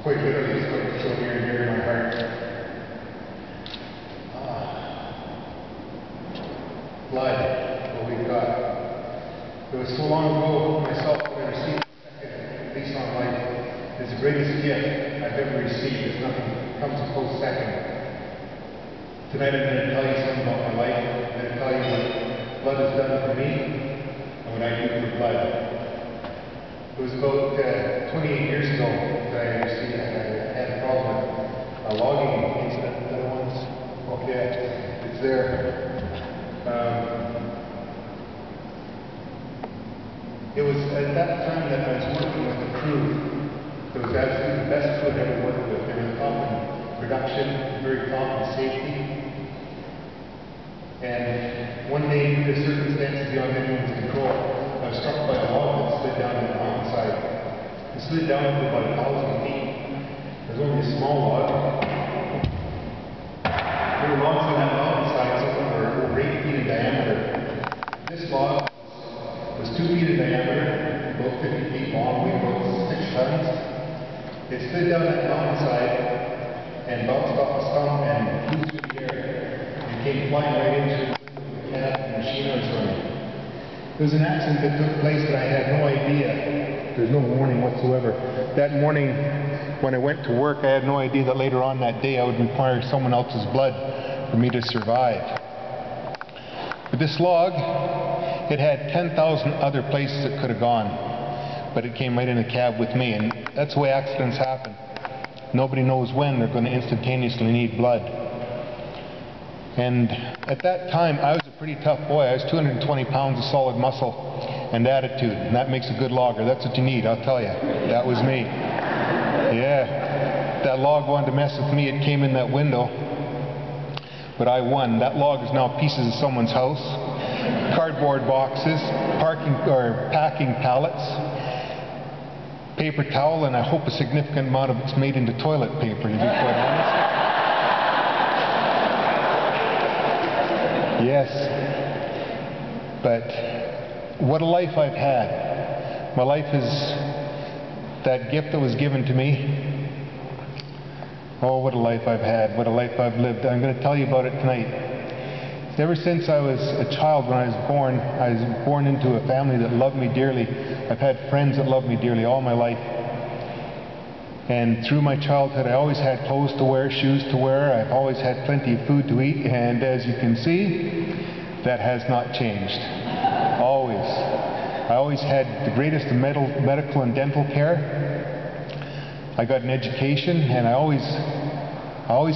quite literally, it's quite so near and dear to my heart. Blood, what we've got. It was so long ago myself that I received a second lease on life. It's the greatest gift I've ever received. There's nothing comes a close second. Tonight I'm going to tell you something about my life. I'm going to tell you what blood has done for me and what I do for blood. It was about 28 years ago that I had a problem with a logging incident that I once, okay, it's there. It was at that time that I was working with a crew that was absolutely the best crew I'd ever worked with. They were top in production, very top in safety. And one day, due to circumstances beyond anyone's control, I was struck by a log that slid down the mountainside. It slid down to about 1,000 feet. It was only a small log. There were logs on that mountainside, some of them were over 8 feet in diameter. This log was 2 feet in diameter, about 50 feet long, weighed about 6 tons. It slid down that mountainside and bounced off a stump and flew through the air and came flying right into the cab and machine I was running. It was an accident that took place that I had no idea. There's no warning whatsoever. That morning when I went to work, I had no idea that later on that day I would require someone else's blood for me to survive. But this log, it had 10,000 other places it could have gone, but it came right in the cab with me, and that's the way accidents happen. Nobody knows when they're going to instantaneously need blood. And at that time, I was a pretty tough boy. I was 220 pounds of solid muscle and attitude, and that makes a good logger. That's what you need, I'll tell you. That was me. Yeah. That log wanted to mess with me. It came in that window, but I won. That log is now pieces of someone's house. Cardboard boxes, packing pallets, paper towel, and I hope a significant amount of it's made into toilet paper, to be quite honest. Yes. But what a life I've had. My life is that gift that was given to me. Oh, what a life I've had, what a life I've lived. I'm going to tell you about it tonight. Ever since I was a child, when I was born into a family that loved me dearly. I've had friends that loved me dearly all my life. And through my childhood, I always had clothes to wear, shoes to wear. I've always had plenty of food to eat. And as you can see, that has not changed. Always. I always had the greatest of medical and dental care. I got an education, and I always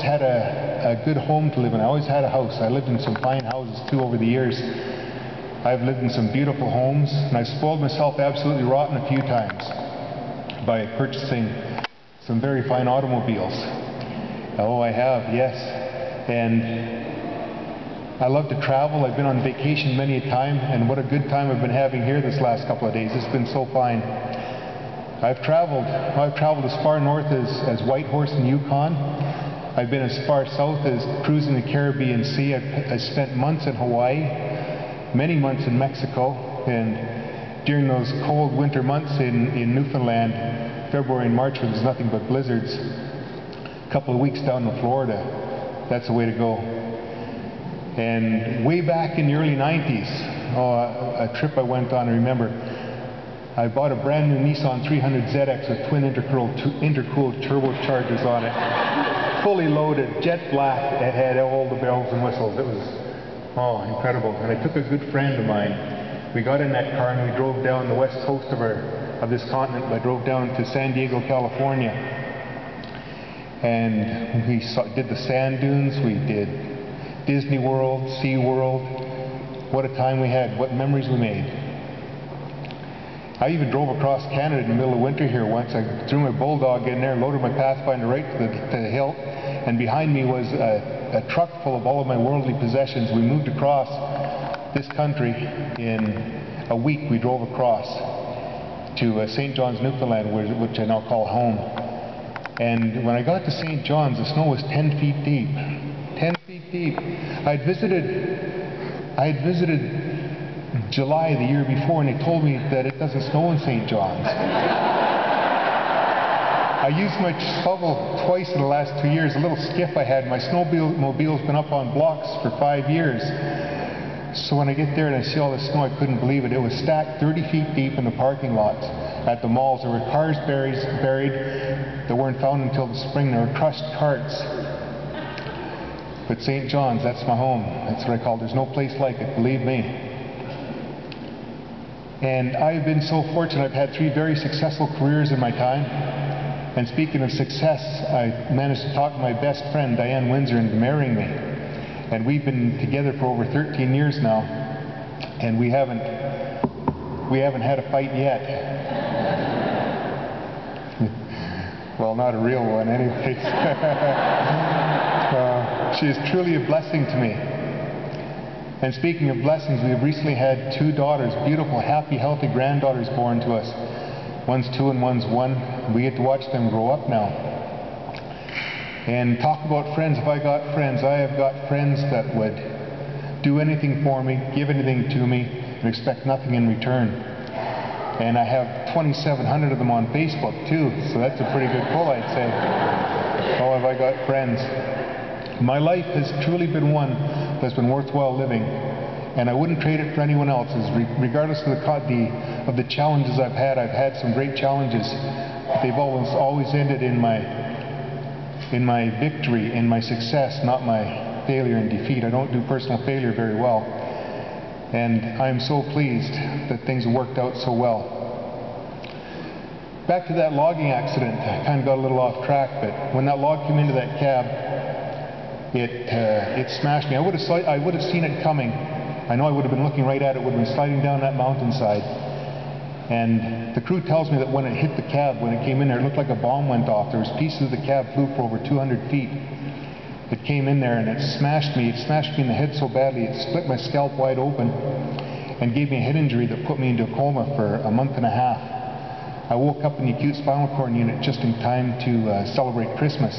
had a good home to live in. I always had a house. I lived in some fine houses too over the years. I've lived in some beautiful homes, and I've spoiled myself absolutely rotten a few times by purchasing some very fine automobiles. Oh, I have, yes. And I love to travel. I've been on vacation many a time, and what a good time I've been having here this last couple of days. It's been so fine. I've traveled as far north as Whitehorse and Yukon. I've been as far south as cruising the Caribbean Sea. I've spent months in Hawaii, many months in Mexico, and during those cold winter months in Newfoundland, February and March, where there's nothing but blizzards, a couple of weeks down to Florida. That's the way to go. And way back in the early 90s, a trip I went on, I remember, I bought a brand new Nissan 300 ZX with twin intercooled turbochargers on it. Fully loaded, jet black. It had all the bells and whistles. It was, incredible. And I took a good friend of mine. We got in that car and we drove down the west coast of this continent. I drove down to San Diego, California. And we did the sand dunes. We did Disney World, Sea World. What a time we had. What memories we made. I even drove across Canada in the middle of winter here once. I threw my Bulldog in there, loaded my Pathfinder right to the hilt, and behind me was a truck full of all of my worldly possessions. We moved across this country in a week. We drove across to St. John's, Newfoundland, which I now call home. And when I got to St. John's, the snow was 10 feet deep. 10 feet deep. I had visited July the year before, and they told me that it doesn't snow in St. John's. I I used my shovel twice in the last 2 years. A little skiff I had. My snowmobile's been up on blocks for 5 years. So when I get there and I see all the snow, I couldn't believe it. It was stacked 30 feet deep in the parking lots at the malls. There were cars buried that weren't found until the spring. There were crushed carts. But St. John's, that's my home. That's what I call it. There's no place like it, believe me. And I've been so fortunate. I've had 3 very successful careers in my time. And speaking of success, I managed to talk my best friend, Diane Windsor, into marrying me. And we've been together for over 13 years now. And we haven't had a fight yet. Well, not a real one, anyways. She is truly a blessing to me. And speaking of blessings, we have recently had 2 daughters, beautiful, happy, healthy granddaughters born to us. One's 2 and one's 1. We get to watch them grow up now. And talk about friends. If I got friends, I have got friends that would do anything for me, give anything to me, and expect nothing in return. And I have 2,700 of them on Facebook too, so that's a pretty good pull, I'd say. Oh, have I got friends. My life has truly been one that's been worthwhile living, and I wouldn't trade it for anyone else's. Regardless of the challenges I've had some great challenges, but they've always ended in my victory, in my success, not my failure and defeat. I don't do personal failure very well, and I'm so pleased that things have worked out so well. Back to that logging accident, I kind of got a little off track, but when that log came into that cab, it smashed me. I would have seen it coming. I know I would have been looking right at it. Would have been sliding down that mountainside. And the crew tells me that when it hit the cab, when it came in there, it looked like a bomb went off. There was pieces of the cab flew for over 200 feet. It came in there and it smashed me. It smashed me in the head so badly it split my scalp wide open and gave me a head injury that put me into a coma for a month and a half. I woke up in the acute spinal cord unit just in time to celebrate Christmas.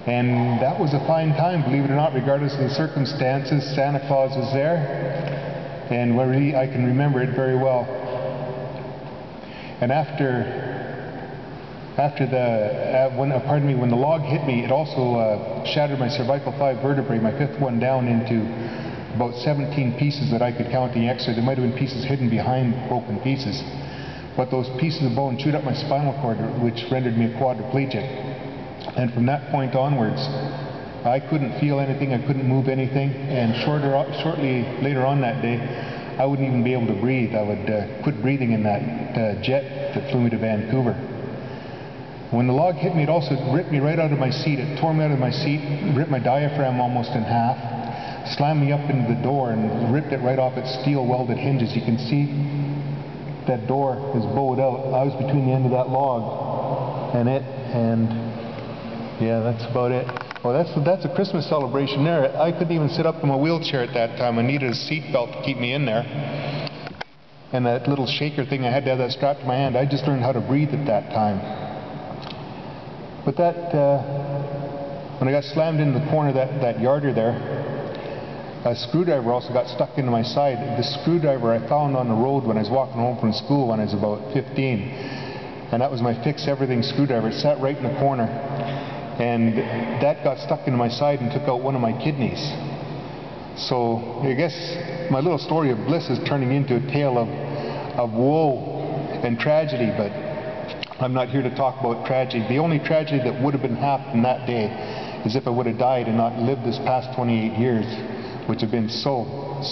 And that was a fine time, believe it or not, regardless of the circumstances. Santa Claus was there, and really I can remember it very well. And when the log hit me, it also shattered my cervical 5 vertebrae, my 5th one down, into about 17 pieces that I could count the X-ray. There might have been pieces hidden behind broken pieces. But those pieces of bone chewed up my spinal cord, which rendered me a quadriplegic. And from that point onwards, I couldn't feel anything, I couldn't move anything, and shortly later on that day, I wouldn't even be able to breathe. I would quit breathing in that jet that flew me to Vancouver. When the log hit me, it also ripped me right out of my seat. It tore me out of my seat, ripped my diaphragm almost in half, slammed me up into the door, and ripped it right off its steel welded hinges. You can see that door is bowed out. I was between the end of that log and it, and yeah, that's about it. Well, that's a Christmas celebration there. I couldn't even sit up in my wheelchair at that time. I needed a seat belt to keep me in there. And that little shaker thing, I had to have that strapped to my hand. I just learned how to breathe at that time. But when I got slammed into the corner of that yarder there, a screwdriver also got stuck into my side. The screwdriver I found on the road when I was walking home from school when I was about 15. And that was my fix-everything screwdriver. It sat right in the corner. And that got stuck into my side and took out one of my kidneys. So I guess my little story of bliss is turning into a tale of woe and tragedy, but I'm not here to talk about tragedy. The only tragedy that would have been happened that day is if I would have died and not lived this past 28 years, which have been so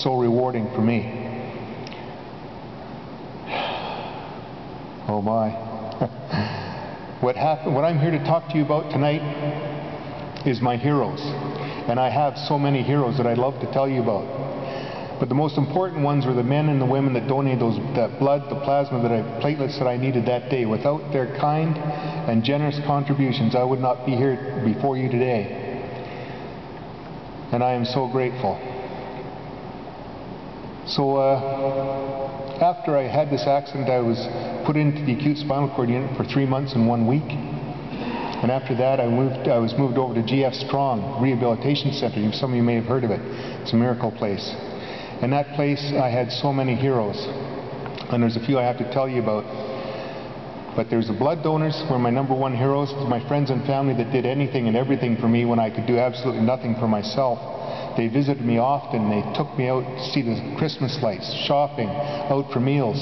rewarding for me. Oh my. What I'm here to talk to you about tonight is my heroes. And I have so many heroes that I'd love to tell you about. But the most important ones were the men and the women that donated that blood, the plasma, platelets that I needed that day. Without their kind and generous contributions, I would not be here before you today. And I am so grateful. So after I had this accident, I was put into the acute spinal cord unit for 3 months and 1 week. And after that, I was moved over to GF Strong Rehabilitation Center. Some of you may have heard of it. It's a miracle place. In that place, I had so many heroes. And there's a few I have to tell you about. But there's the blood donors were my number one heroes, my friends and family that did anything and everything for me when I could do absolutely nothing for myself. They visited me often. They took me out to see the Christmas lights, shopping, out for meals.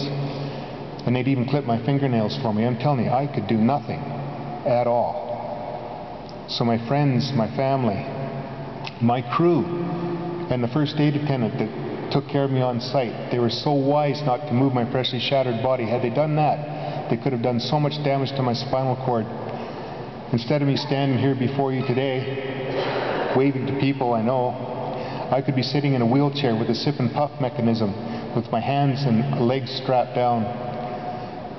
And they'd even clip my fingernails for me. I'm telling you, I could do nothing at all. So my friends, my family, my crew, and the first aid attendant that took care of me on site, they were so wise not to move my freshly shattered body. Had they done that, they could have done so much damage to my spinal cord. Instead of me standing here before you today, waving to people I know, I could be sitting in a wheelchair with a sip and puff mechanism, with my hands and legs strapped down.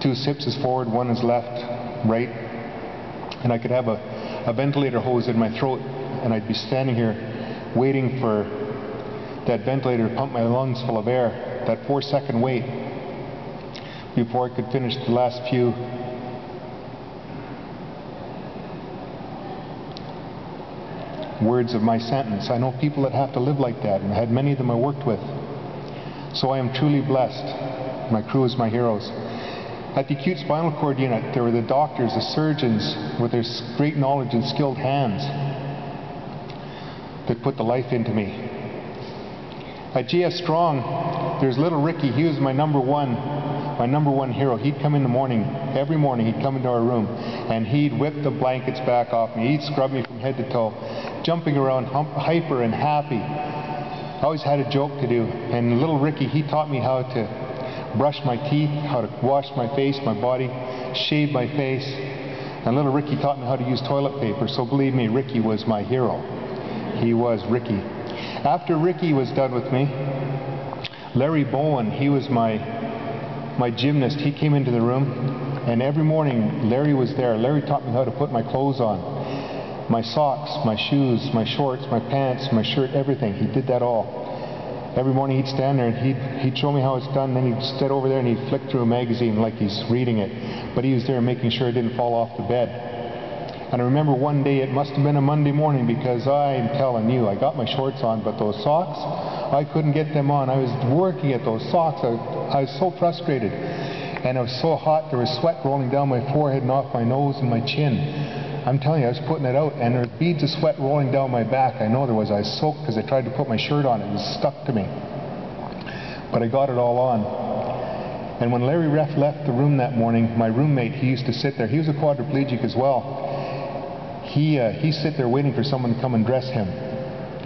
2 sips is forward, 1 is left, right. And I could have a ventilator hose in my throat, and I'd be standing here waiting for that ventilator to pump my lungs full of air, that 4-second wait before I could finish the last few. Words of my sentence. I know people that have to live like that, and I had many of them I worked with. So I am truly blessed. My crew is my heroes. At the acute spinal cord unit, there were the doctors, the surgeons, with their great knowledge and skilled hands that put the life into me. At GS Strong, there's little Ricky. He was my number one hero. He'd come in the morning, every morning he'd come into our room, and he'd whip the blankets back off me. He'd scrub me from head to toe, jumping around, hyper and happy. I always had a joke to do, and little Ricky, he taught me how to brush my teeth, how to wash my face, my body, shave my face. And little Ricky taught me how to use toilet paper, so believe me, Ricky was my hero. He was Ricky. After Ricky was done with me, Larry Bowen, he was my gymnast. He came into the room, and every morning Larry was there. Larry taught me how to put my clothes on, my socks, my shoes, my shorts, my pants, my shirt, everything. He did that all. Every morning he'd stand there and he'd show me how it's done, then he'd sit over there and he'd flick through a magazine like he's reading it. But he was there making sure it didn't fall off the bed. And I remember one day, it must have been a Monday morning, because I'm telling you, I got my shorts on, but those socks, I couldn't get them on. I was working at those socks. I was so frustrated. And it was so hot, there was sweat rolling down my forehead and off my nose and my chin. I'm telling you, I was putting it out, and there were beads of sweat rolling down my back. I know there was. I was soaked because I tried to put my shirt on. It was stuck to me. But I got it all on. And when Larry left the room that morning, my roommate, he used to sit there. He was a quadriplegic as well. He'd sit there waiting for someone to come and dress him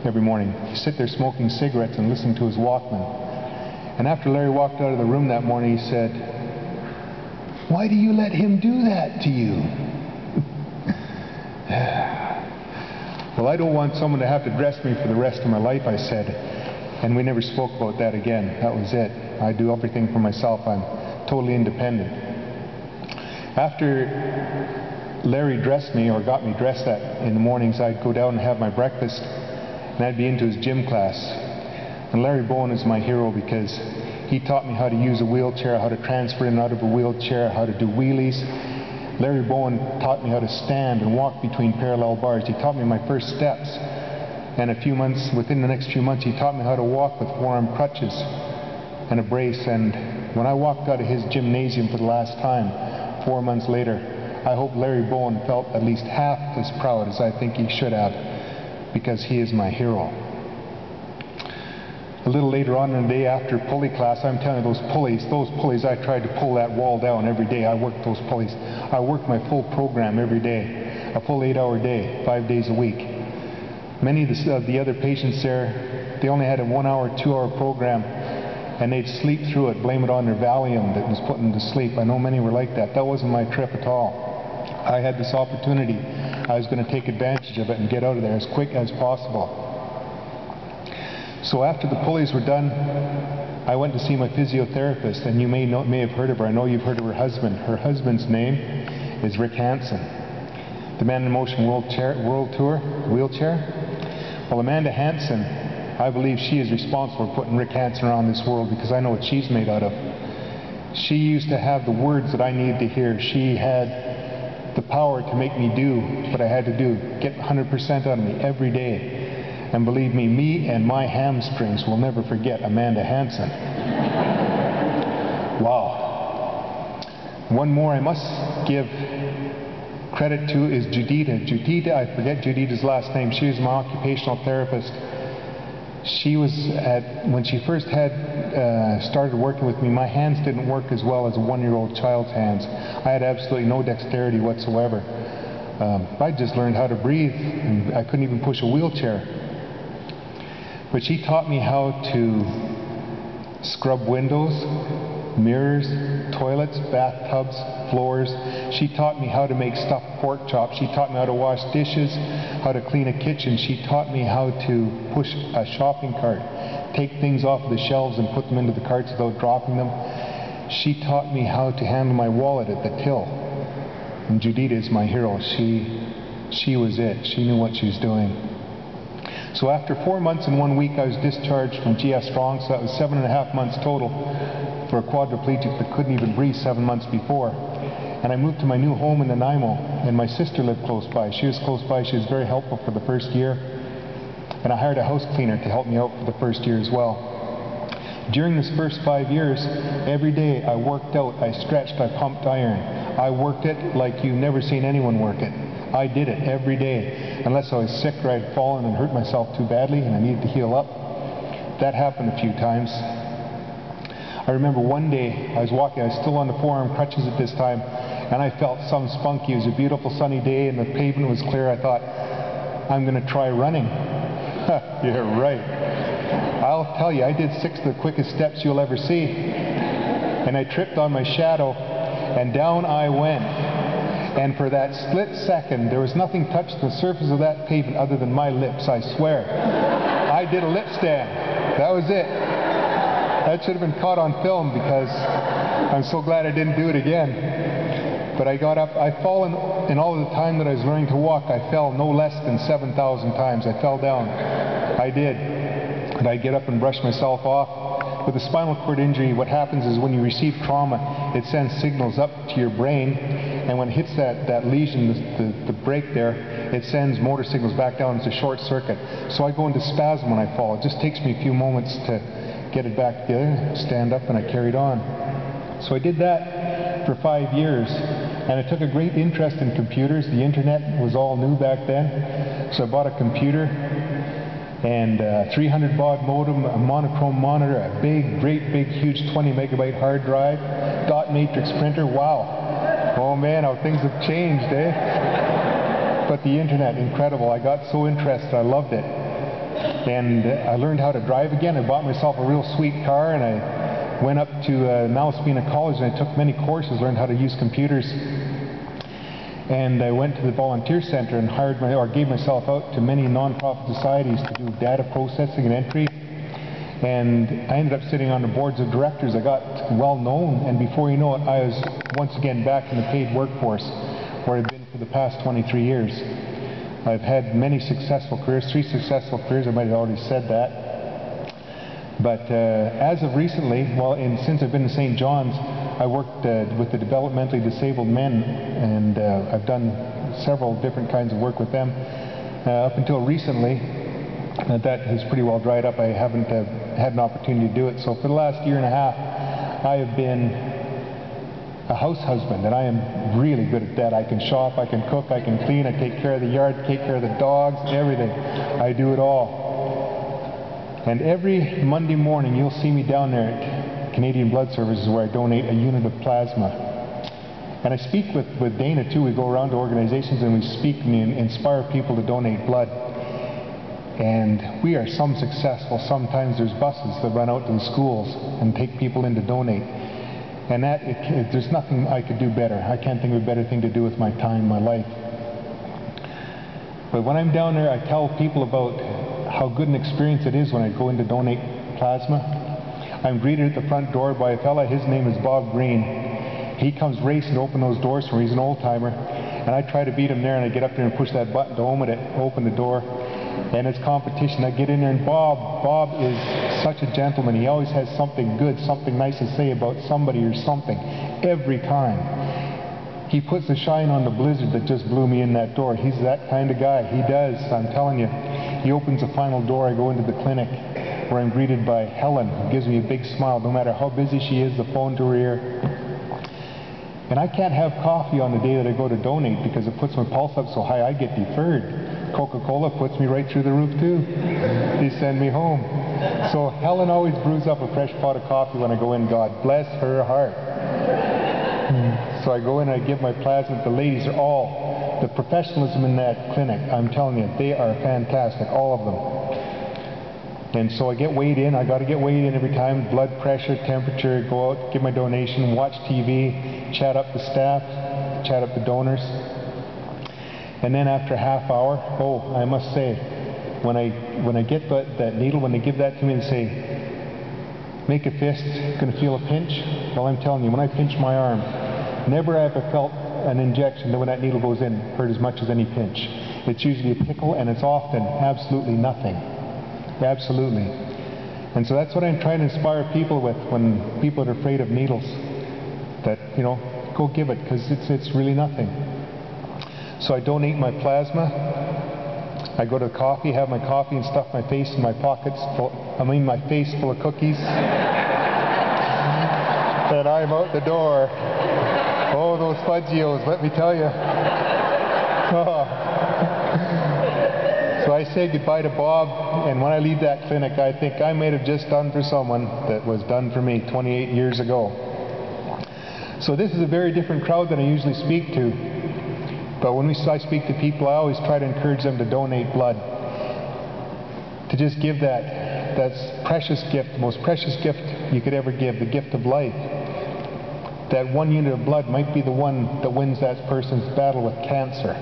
every morning. He'd sit there smoking cigarettes and listening to his Walkman. And after Larry walked out of the room that morning, he said, "Why do you let him do that to you?" Well, I don't want someone to have to dress me for the rest of my life, I said. And we never spoke about that again. That was it. I do everything for myself. I'm totally independent. After Larry dressed me, or got me dressed in the mornings, I'd go down and have my breakfast, and I'd be into his gym class. And Larry Bowen is my hero, because he taught me how to use a wheelchair, how to transfer in and out of a wheelchair, how to do wheelies. Larry Bowen taught me how to stand and walk between parallel bars. He taught me my first steps. And within the next few months, he taught me how to walk with forearm crutches and a brace. And when I walked out of his gymnasium for the last time, 4 months later, I hope Larry Bowen felt at least half as proud as I think he should have, because he is my hero. A little later on in the day, after pulley class, I'm telling you, those pulleys, I tried to pull that wall down every day. I worked those pulleys. I worked my full program every day, a full 8-hour day, 5 days a week. Many of the other patients there, they only had a 1-hour, 2-hour program, and they'd sleep through it, blame it on their Valium that was putting them to sleep. I know many were like that. That wasn't my trip at all. I had this opportunity. I was going to take advantage of it and get out of there as quick as possible. So after the pulleys were done, I went to see my physiotherapist, and you may have heard of her. I know you've heard of her husband. Her husband's name is Rick Hansen, the Man in Motion World Tour wheelchair. Well, Amanda Hansen, I believe she is responsible for putting Rick Hansen around this world, because I know what she's made out of. She used to have the words that I needed to hear. She had the power to make me do what I had to do, get 100% out of me every day. And believe me, me and my hamstrings will never forget Amanda Hansen. Wow. One more I must give credit to is Judita. Judita, I forget Judita's last name. She was my occupational therapist. She was when she first started working with me, my hands didn't work as well as a 1-year-old child's hands. I had absolutely no dexterity whatsoever. I just learned how to breathe, and I couldn't even push a wheelchair. But she taught me how to scrub windows, mirrors, toilets, bathtubs, floors. She taught me how to make stuffed pork chops. She taught me how to wash dishes, how to clean a kitchen. She taught me how to push a shopping cart, take things off the shelves and put them into the carts without dropping them. She taught me how to handle my wallet at the till. And Judita is my hero. She was it. She knew what she was doing. So after 4 months and 1 week, I was discharged from GS Strong, so that was 7.5 months total for a quadriplegic that couldn't even breathe 7 months before. And I moved to my new home in Nanaimo, and my sister lived close by. She was close by. She was very helpful for the first year. And I hired a house cleaner to help me out for the first year as well. During this first 5 years, every day I worked out, I stretched, I pumped iron. I worked it like you've never seen anyone work it. I did it every day, unless I was sick or I'd fallen and hurt myself too badly and I needed to heal up. That happened a few times. I remember one day I was walking, I was still on the forearm crutches at this time, and I felt some spunky. It was a beautiful sunny day and the pavement was clear. I thought, I'm going to try running. You're right. I'll tell you, I did 6 of the quickest steps you'll ever see. And I tripped on my shadow, and down I went. And for that split second, there was nothing touched the surface of that pavement other than my lips, I swear. I did a lip stand. That was it. That should have been caught on film, because I'm so glad I didn't do it again. But I got up. I've fallen, in all of the time that I was learning to walk, I fell no less than 7,000 times. I fell down. I did. And I'd get up and brush myself off. With a spinal cord injury, what happens is when you receive trauma, it sends signals up to your brain, and when it hits that lesion, the break there, it sends motor signals back down. It's a short circuit. So I go into spasm when I fall. It just takes me a few moments to get it back together, stand up, and I carried on. So I did that for 5 years, and I took a great interest in computers. The internet was all new back then, so I bought a computer and a 300 baud modem, a monochrome monitor, a great big huge 20 megabyte hard drive, dot matrix printer. Wow. Oh man, how things have changed, eh? But the internet, incredible. I got so interested, I loved it. And I learned how to drive again. I bought myself a real sweet car, and I went up to Malaspina College, and I took many courses, learned how to use computers. And I went to the volunteer center and gave myself out to many non-profit societies to do data processing and entry. And I ended up sitting on the boards of directors. I got well known, and before you know it, I was once again back in the paid workforce, where I've been for the past 23 years. I've had many successful careers, 3 successful careers. I might have already said that. But as of recently, since I've been in St. John's, I worked with the developmentally disabled men, and I've done several different kinds of work with them. Up until recently, that has pretty well dried up. I haven't had an opportunity to do it. So for the last 1.5 years, I have been a house husband, and I am really good at that. I can shop, I can cook, I can clean, I take care of the yard, take care of the dogs, everything. I do it all. And every Monday morning, you'll see me down there at Canadian Blood Services, where I donate a unit of plasma. And I speak with Dana too. We go around to organizations and we speak and inspire people to donate blood. And we are some successful. Sometimes there's buses that run out to the schools and take people in to donate. And there's nothing I could do better. I can't think of a better thing to do with my time, my life. But when I'm down there, I tell people about how good an experience it is when I go in to donate plasma. I'm greeted at the front door by a fella. His name is Bob Green. He comes racing to open those doors for me. He's an old timer. And I try to beat him there, and I get up there and push that button to open the door. And it's competition. I get in there, and Bob is such a gentleman. He always has something good, something nice to say about somebody or something, every time. He puts the shine on the blizzard that just blew me in that door. He's that kind of guy. He does, I'm telling you. He opens the final door. I go into the clinic, where I'm greeted by Helen, who gives me a big smile. No matter how busy she is, the phone to her ear. And I can't have coffee on the day that I go to donate because it puts my pulse up so high I get deferred. Coca-Cola puts me right through the roof too. They send me home. So Helen always brews up a fresh pot of coffee when I go in. God bless her heart. So I go in and I give my plasma. The ladies are all, the professionalism in that clinic, I'm telling you, they are fantastic, all of them. And so I get weighed in. I got to get weighed in every time. Blood pressure, temperature, go out, give my donation, watch TV, chat up the staff, chat up the donors. And then after a half hour, oh, I must say, when I get that needle, when they give that to me and say, make a fist, going to feel a pinch. Well, I'm telling you, when I pinch my arm, never have I felt an injection that when that needle goes in hurt as much as any pinch. It's usually a tickle, and it's often absolutely nothing. Absolutely. And so that's what I'm trying to inspire people with when people are afraid of needles. That, you know, go give it, because it's really nothing. So I donate my plasma. I go to the coffee, have my coffee, and stuff my face in my pockets my face full of cookies. And I'm out the door. Oh, those Fudgios, let me tell you. Oh. So I say goodbye to Bob, and when I leave that clinic, I think I might have just done for someone that was done for me 28 years ago. So this is a very different crowd than I usually speak to. But when I speak to people, I always try to encourage them to donate blood. To just give that precious gift, the most precious gift you could ever give, the gift of life. That 1 unit of blood might be the one that wins that person's battle with cancer.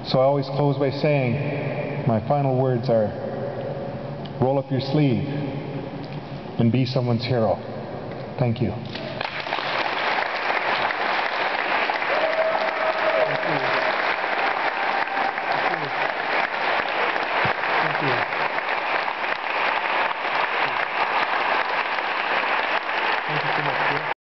So I always close by saying, my final words are, roll up your sleeve and be someone's hero. Thank you. Thank you.